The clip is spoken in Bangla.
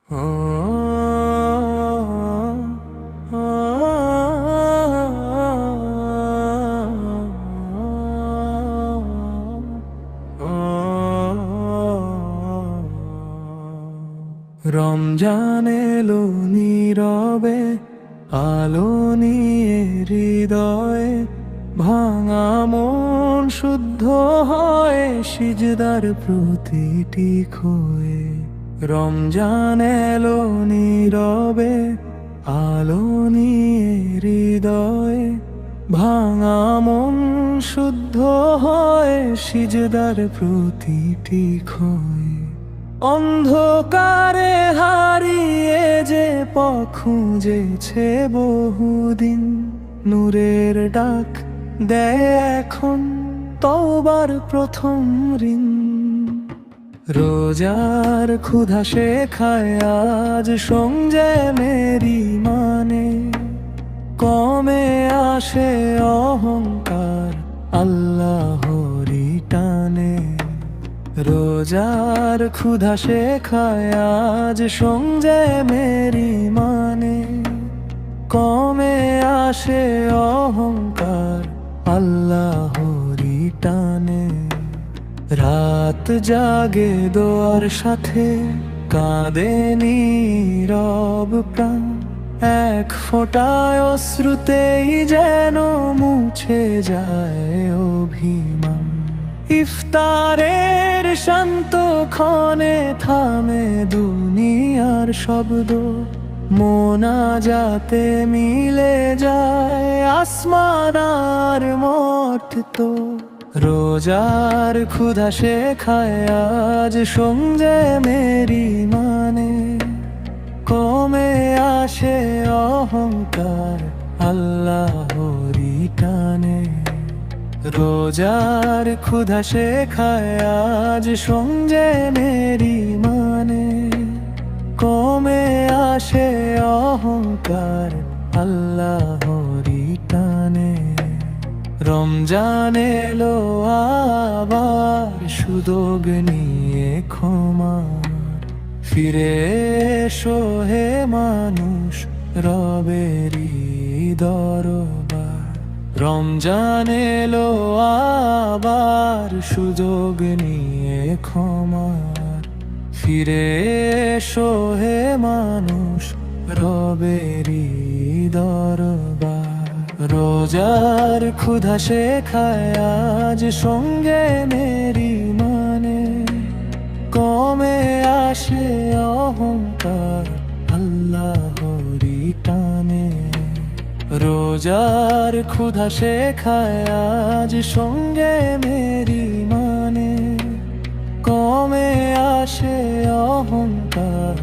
রমজান এলো নীরবে, আলো নিয়ে হৃদয়ে, ভাঙা মন শুদ্ধ হয় সিজদার প্রতিটি খোয়ে। রমজান এলো নীরবে, আলো নিয়ে হৃদয়ে, ভাঙা মন শুদ্ধ হয় সিজদার প্রতিটি খোয়ে। অন্ধকারে হারিয়ে যে পথ খুঁজেছে বহুদিন, নূরের ডাক দেয় এখন তওবার প্রথম ঋণ। রোজার ক্ষুধা শেখায় আজ সংযমেরই মানে, কমে আসে অহংকার আল্লাহরই টানে। রোজার ক্ষুধা শেখায় আজ সংযমেরই মানে, কমে আসে অহংকার আল্লাহরই টানে। রাত জাগে দোয়ার সাথে, কাঁদে নীরব প্রাণ, এক ফোঁটায় অশ্রুতেই যেন মুছে যায় অভিমান। ইফতারের শান্ত ক্ষণে থামে দুনিয়ার শব্দ, মোনাজাতে মিলে যায় আসমান আর মঠ তো। রোজার ক্ষুধা শেখায় আজ সংযমেরই মানে, কমে আসে অহংকার আল্লাহরই টানে। রোজার ক্ষুধা শেখায় আজ সংযমেরই মানে, কমে আসে অহংকার আল্লাহরই টানে। রমজান এলো আবার সুযোগ নিয়ে ক্ষমার, ফিরে এসো হে মানুষ রবেরই দরবার। রমজান এলো আবার সুযোগ নিয়ে ক্ষমার, ফিরে এসো হে মানুষ রবেরই দরবার। রোজার ক্ষুধা শেখায় আজ সংযমেরই মানে, কমে আসে অহংকার আল্লাহরই টানে। রোজার ক্ষুধা শেখায় আজ সংযমেরই মানে, কমে আসে অহংকার